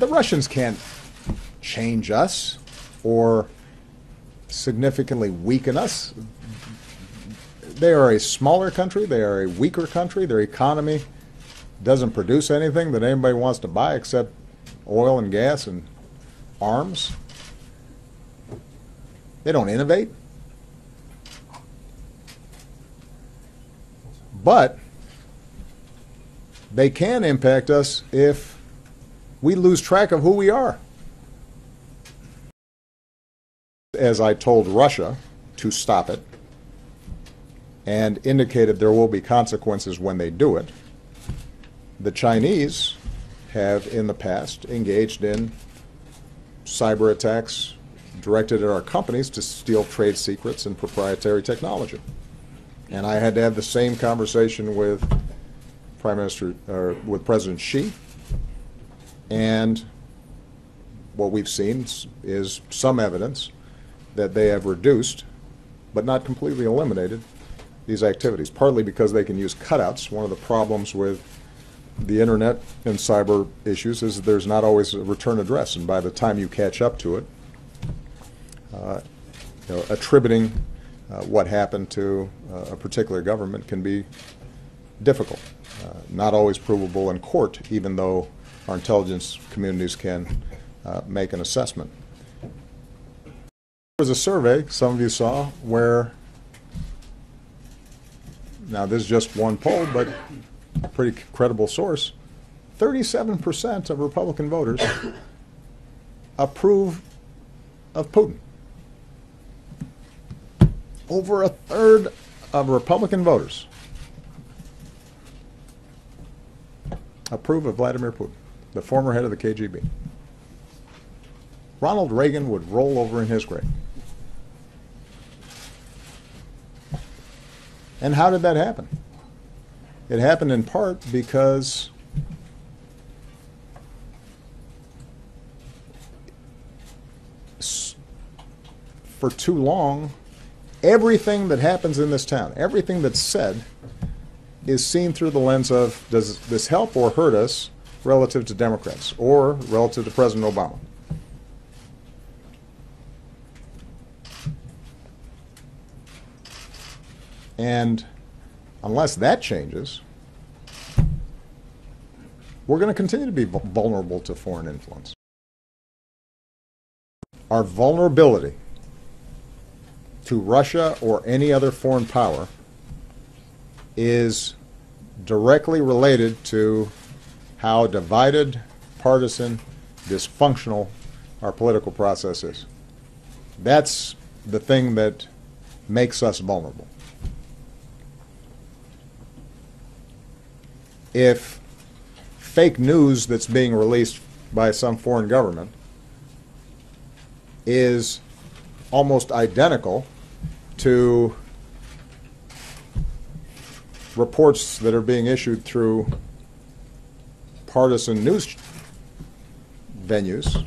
the Russians can't change us or significantly weaken us. They are a smaller country. They are a weaker country. Their economy doesn't produce anything that anybody wants to buy except oil and gas and arms. They don't innovate. But they can impact us if we lose track of who we are. As I told Russia to stop it and indicated there will be consequences when they do it, the Chinese have in the past engaged in cyber attacks directed at our companies to steal trade secrets and proprietary technology. And I had to have the same conversation with with President Xi, and what we've seen is some evidence that they have reduced, but not completely eliminated, these activities, partly because they can use cutouts. One of the problems with the internet and cyber issues is that there's not always a return address, and by the time you catch up to it, attributing what happened to a particular government can be difficult, not always provable in court, even though our intelligence communities can make an assessment. There was a survey, some of you saw, where, now this is just one poll, but a pretty credible source, 37% of Republican voters approve of Putin. Over a third of Republican voters approve of Vladimir Putin, the former head of the KGB. Ronald Reagan would roll over in his grave. And how did that happen? It happened in part because for too long, everything that happens in this town, everything that's said, is seen through the lens of, does this help or hurt us relative to Democrats or relative to President Obama? And unless that changes, we're going to continue to be vulnerable to foreign influence. Our vulnerability to Russia or any other foreign power is directly related to how divided, partisan, dysfunctional our political process is. That's the thing that makes us vulnerable. If fake news that's being released by some foreign government is almost identical to reports that are being issued through partisan news venues,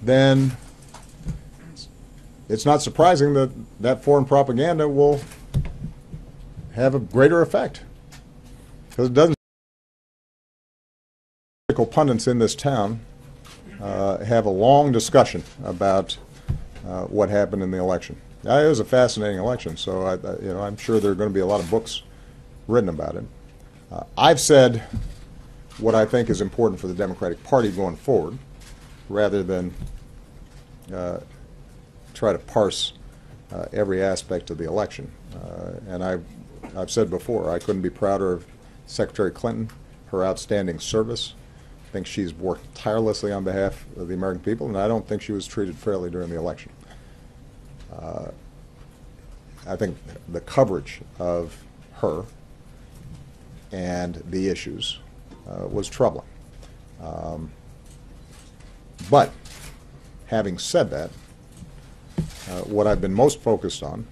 then it's not surprising that that foreign propaganda will have a greater effect. Because it doesn't. Political pundits in this town have a long discussion about what happened in the election. It was a fascinating election, so I'm sure there are going to be a lot of books written about it. I've said what I think is important for the Democratic Party going forward, rather than try to parse every aspect of the election. And I've said before, I couldn't be prouder of Secretary Clinton, her outstanding service. I think she's worked tirelessly on behalf of the American people, and I don't think she was treated fairly during the election. I think the coverage of her and the issues was troubling. But having said that, what I've been most focused on,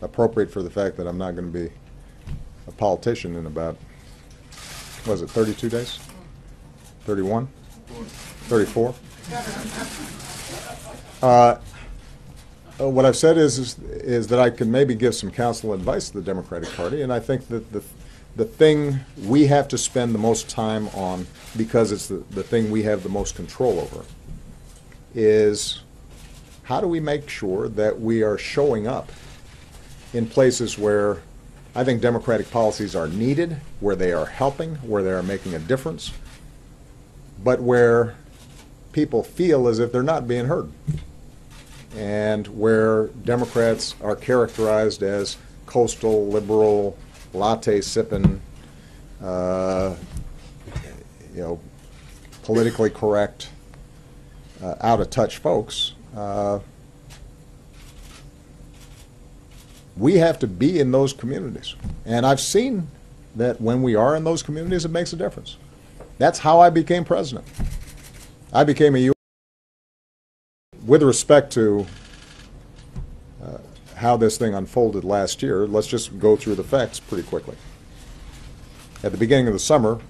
appropriate for the fact that I'm not going to be a politician in about, was it 32 days? 31? 34? What I've said is that I can maybe give some counsel and advice to the Democratic Party, and I think that the thing we have to spend the most time on, because it's the thing we have the most control over, is how do we make sure that we are showing up in places where I think democratic policies are needed, where they are helping, where they are making a difference, but where people feel as if they're not being heard, and where Democrats are characterized as coastal, liberal, latte-sipping, politically correct, out-of-touch folks. We have to be in those communities. And I've seen that when we are in those communities, it makes a difference. That's how I became president. I became a U.S. With respect to how this thing unfolded last year, let's just go through the facts pretty quickly. At the beginning of the summer,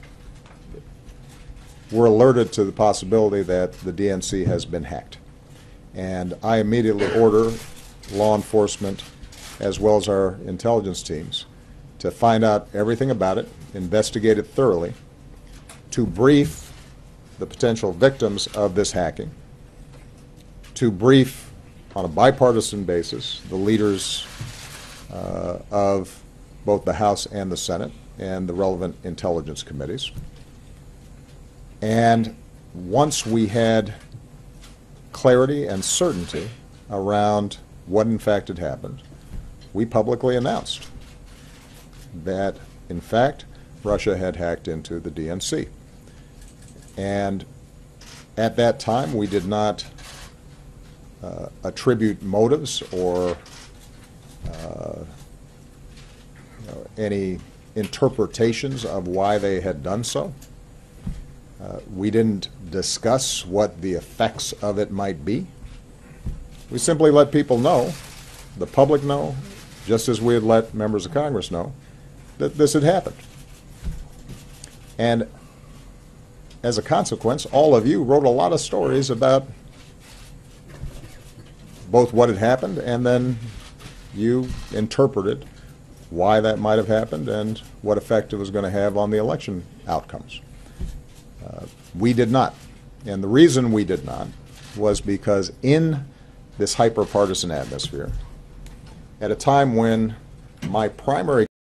we're alerted to the possibility that the DNC has been hacked. And I immediately order law enforcement, as well as our intelligence teams, to find out everything about it, investigate it thoroughly, to brief the potential victims of this hacking, to brief on a bipartisan basis the leaders of both the House and the Senate and the relevant intelligence committees. And once we had clarity and certainty around what in fact had happened, we publicly announced that, in fact, Russia had hacked into the DNC. And at that time, we did not attribute motives or any interpretations of why they had done so. We didn't discuss what the effects of it might be. We simply let people know, the public know, just as we had let members of Congress know, that this had happened. And as a consequence, all of you wrote a lot of stories about both what had happened, and then you interpreted why that might have happened and what effect it was going to have on the election outcomes. We did not. And the reason we did not was because in this hyper-partisan atmosphere, at a time when my primary